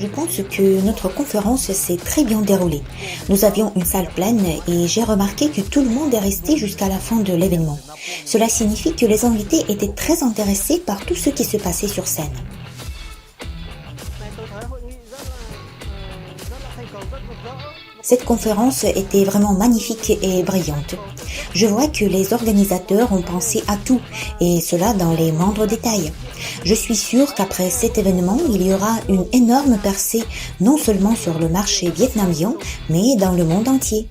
Je pense que notre conférence s'est très bien déroulée. Nous avions une salle pleine et j'ai remarqué que tout le monde est resté jusqu'à la fin de l'événement. Cela signifie que les invités étaient très intéressés par tout ce qui se passait sur scène. Cette conférence était vraiment magnifique et brillante. Je vois que les organisateurs ont pensé à tout, et cela dans les moindres détails. Je suis sûre qu'après cet événement, il y aura une énorme percée, non seulement sur le marché vietnamien, mais dans le monde entier.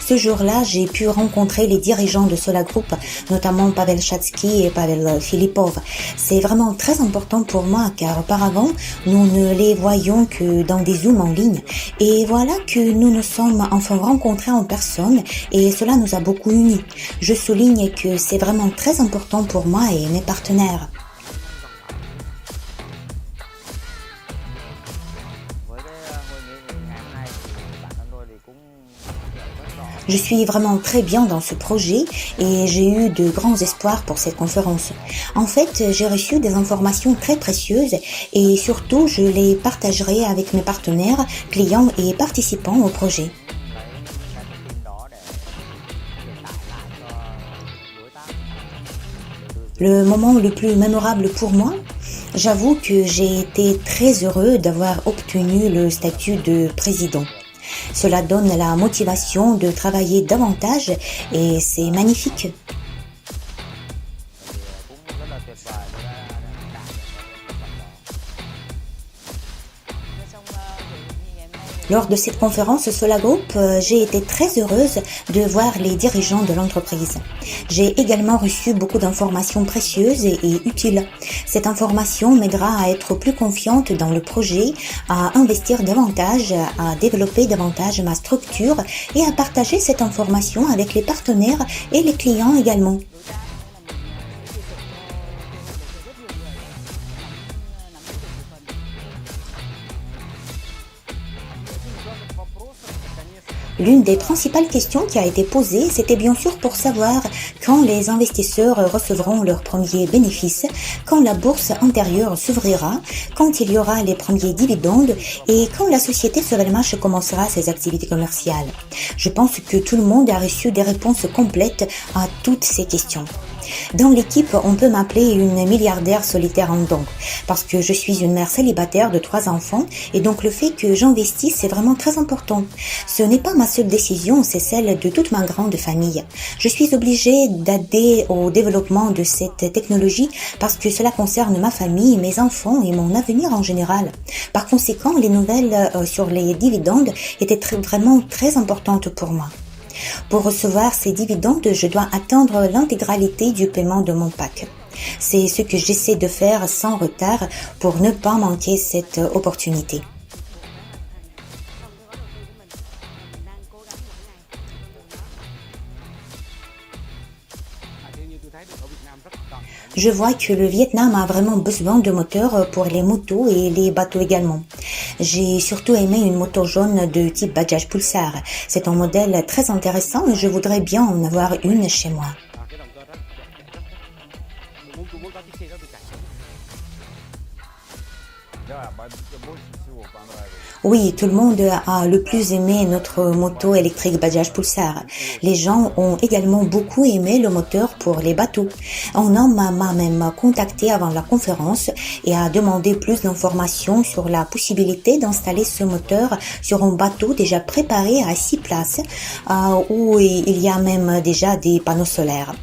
Ce jour-là, j'ai pu rencontrer les dirigeants de Sola Group, notamment Pavel Chatsky et Pavel Filipov. C'est vraiment très important pour moi car auparavant, nous ne les voyions que dans des Zooms en ligne. Et voilà que nous nous sommes enfin rencontrés en personne et cela nous a beaucoup unis. Je souligne que c'est vraiment très important pour moi et mes partenaires. Je suis vraiment très bien dans ce projet et j'ai eu de grands espoirs pour cette conférence. En fait, j'ai reçu des informations très précieuses et surtout, je les partagerai avec mes partenaires, clients et participants au projet. Le moment le plus mémorable pour moi, j'avoue que j'ai été très heureux d'avoir obtenu le statut de président. Cela donne la motivation de travailler davantage et c'est magnifique. Lors de cette conférence Sola Group, j'ai été très heureuse de voir les dirigeants de l'entreprise. J'ai également reçu beaucoup d'informations précieuses et utiles. Cette information m'aidera à être plus confiante dans le projet, à investir davantage, à développer davantage ma structure et à partager cette information avec les partenaires et les clients également. L'une des principales questions qui a été posée, c'était bien sûr pour savoir quand les investisseurs recevront leurs premiers bénéfices, quand la bourse intérieure s'ouvrira, quand il y aura les premiers dividendes et quand la société Sovelmash commencera ses activités commerciales. Je pense que tout le monde a reçu des réponses complètes à toutes ces questions. Dans l'équipe, on peut m'appeler une milliardaire solitaire en don parce que je suis une mère célibataire de 3 enfants et donc le fait que j'investisse, c'est vraiment très important. Ce n'est pas ma seule décision, c'est celle de toute ma grande famille. Je suis obligée d'aider au développement de cette technologie parce que cela concerne ma famille, mes enfants et mon avenir en général. Par conséquent, les nouvelles sur les dividendes étaient vraiment très importantes pour moi. Pour recevoir ces dividendes, je dois attendre l'intégralité du paiement de mon pack. C'est ce que j'essaie de faire sans retard pour ne pas manquer cette opportunité. Je vois que le Vietnam a vraiment besoin de moteurs pour les motos et les bateaux également. J'ai surtout aimé une moto jaune de type Bajaj Pulsar. C'est un modèle très intéressant et je voudrais bien en avoir une chez moi. Oui, tout le monde a le plus aimé notre moto électrique Bajaj Pulsar. Les gens ont également beaucoup aimé le moteur pour les bateaux. Un homme m'a même contacté avant la conférence et a demandé plus d'informations sur la possibilité d'installer ce moteur sur un bateau déjà préparé à 6 places où il y a même déjà des panneaux solaires.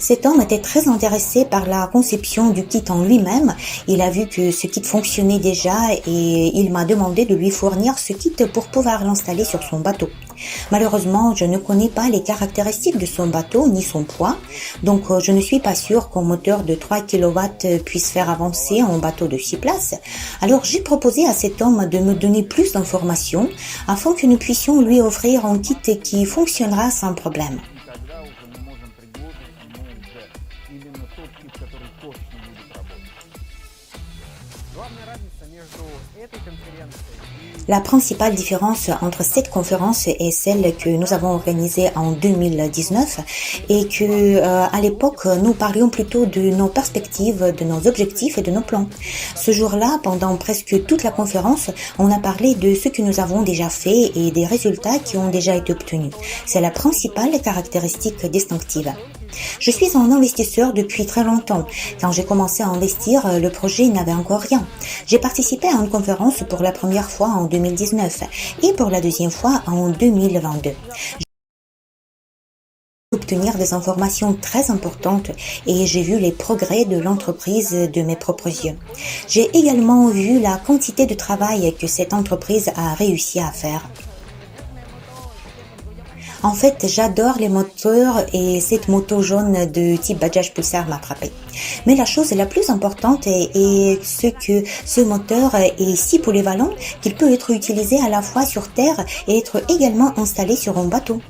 Cet homme était très intéressé par la conception du kit en lui-même. Il a vu que ce kit fonctionnait déjà et il m'a demandé de lui fournir ce kit pour pouvoir l'installer sur son bateau. Malheureusement, je ne connais pas les caractéristiques de son bateau ni son poids, donc je ne suis pas sûre qu'un moteur de 3 kW puisse faire avancer un bateau de 6 places. Alors j'ai proposé à cet homme de me donner plus d'informations afin que nous puissions lui offrir un kit qui fonctionnera sans problème. La principale différence entre cette conférence et celle que nous avons organisée en 2019 est que à l'époque nous parlions plutôt de nos perspectives, de nos objectifs et de nos plans. Ce jour-là, pendant presque toute la conférence, on a parlé de ce que nous avons déjà fait et des résultats qui ont déjà été obtenus. C'est la principale caractéristique distinctive. Je suis un investisseur depuis très longtemps. Quand j'ai commencé à investir, le projet n'avait encore rien. J'ai participé à une conférence pour la première fois en 2019 et pour la deuxième fois en 2022. J'ai obtenu des informations très importantes et j'ai vu les progrès de l'entreprise de mes propres yeux. J'ai également vu la quantité de travail que cette entreprise a réussi à faire. En fait, j'adore les moteurs et cette moto jaune de type Bajaj Pulsar m'a frappé. Mais la chose la plus importante est ce que ce moteur est si polyvalent qu'il peut être utilisé à la fois sur terre et être également installé sur un bateau.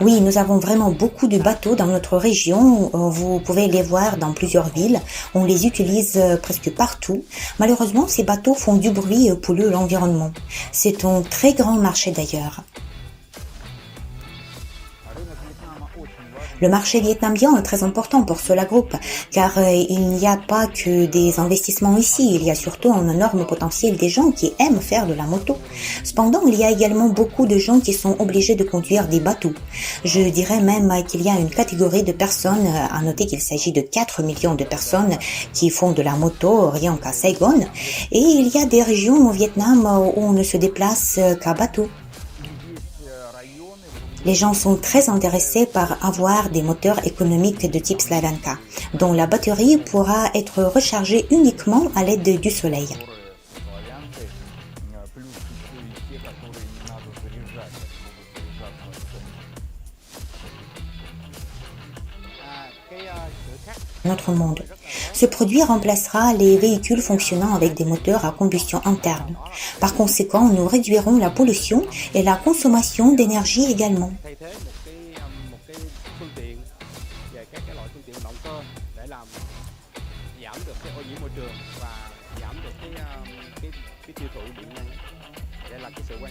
Oui, nous avons vraiment beaucoup de bateaux dans notre région. Vous pouvez les voir dans plusieurs villes. On les utilise presque partout. Malheureusement, ces bateaux font du bruit et polluent l'environnement. C'est un très grand marché d'ailleurs. Le marché vietnamien est très important pour Solar Group, car il n'y a pas que des investissements ici, il y a surtout un énorme potentiel des gens qui aiment faire de la moto. Cependant, il y a également beaucoup de gens qui sont obligés de conduire des bateaux. Je dirais même qu'il y a une catégorie de personnes, à noter qu'il s'agit de 4 millions de personnes qui font de la moto rien qu'à Saigon, et il y a des régions au Vietnam où on ne se déplace qu'à bateau. Les gens sont très intéressés par avoir des moteurs économiques de type Slavyanka, dont la batterie pourra être rechargée uniquement à l'aide du soleil. Notre monde. Ce produit remplacera les véhicules fonctionnant avec des moteurs à combustion interne. Par conséquent, nous réduirons la pollution et la consommation d'énergie également.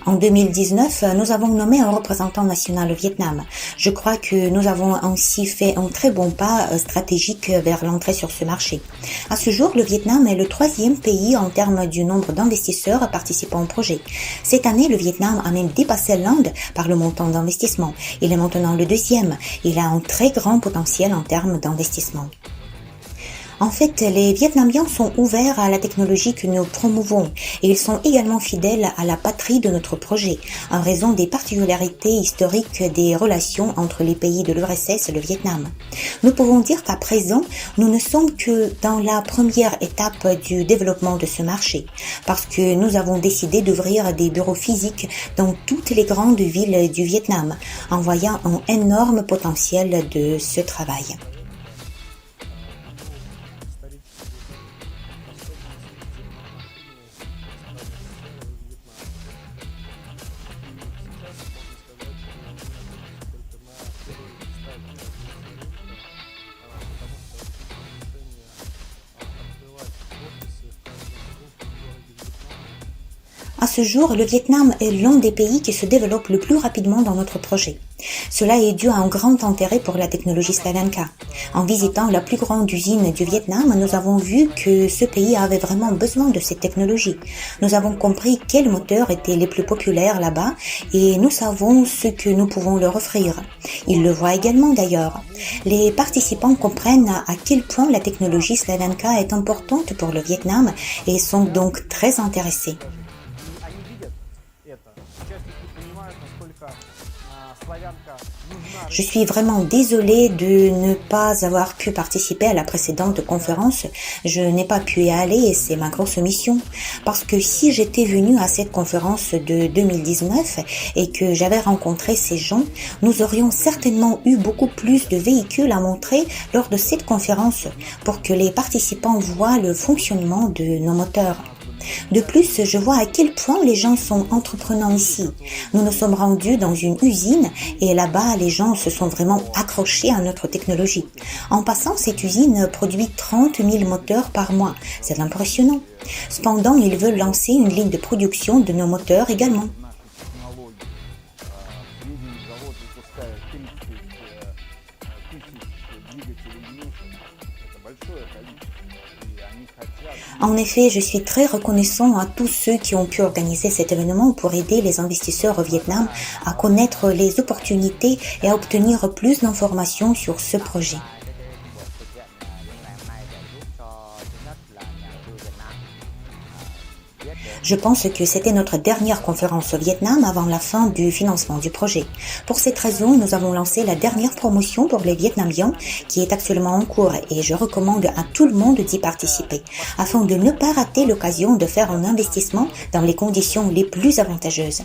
En 2019, nous avons nommé un représentant national au Vietnam. Je crois que nous avons ainsi fait un très bon pas stratégique vers l'entrée sur ce marché. À ce jour, le Vietnam est le 3e pays en termes du nombre d'investisseurs participant au projet. Cette année, le Vietnam a même dépassé l'Inde par le montant d'investissement. Il est maintenant le 2e. Il a un très grand potentiel en termes d'investissement. En fait, les Vietnamiens sont ouverts à la technologie que nous promouvons et ils sont également fidèles à la patrie de notre projet, en raison des particularités historiques des relations entre les pays de l'URSS et le Vietnam. Nous pouvons dire qu'à présent, nous ne sommes que dans la première étape du développement de ce marché, parce que nous avons décidé d'ouvrir des bureaux physiques dans toutes les grandes villes du Vietnam, en voyant un énorme potentiel de ce travail. À ce jour, le Vietnam est l'un des pays qui se développe le plus rapidement dans notre projet. Cela est dû à un grand intérêt pour la technologie Slavyanka. En visitant la plus grande usine du Vietnam, nous avons vu que ce pays avait vraiment besoin de cette technologie. Nous avons compris quels moteurs étaient les plus populaires là-bas et nous savons ce que nous pouvons leur offrir. Ils le voient également d'ailleurs. Les participants comprennent à quel point la technologie Slavyanka est importante pour le Vietnam et sont donc très intéressés. Je suis vraiment désolée de ne pas avoir pu participer à la précédente conférence. Je n'ai pas pu y aller et c'est ma grosse mission. Parce que si j'étais venue à cette conférence de 2019 et que j'avais rencontré ces gens, nous aurions certainement eu beaucoup plus de véhicules à montrer lors de cette conférence pour que les participants voient le fonctionnement de nos moteurs. De plus, je vois à quel point les gens sont entreprenants ici. Nous nous sommes rendus dans une usine et là-bas, les gens se sont vraiment accrochés à notre technologie. En passant, cette usine produit 30 000 moteurs par mois. C'est impressionnant. Cependant, ils veulent lancer une ligne de production de nos moteurs également. En effet, je suis très reconnaissant à tous ceux qui ont pu organiser cet événement pour aider les investisseurs au Vietnam à connaître les opportunités et à obtenir plus d'informations sur ce projet. Je pense que c'était notre dernière conférence au Vietnam avant la fin du financement du projet. Pour cette raison, nous avons lancé la dernière promotion pour les Vietnamiens qui est actuellement en cours et je recommande à tout le monde d'y participer afin de ne pas rater l'occasion de faire un investissement dans les conditions les plus avantageuses.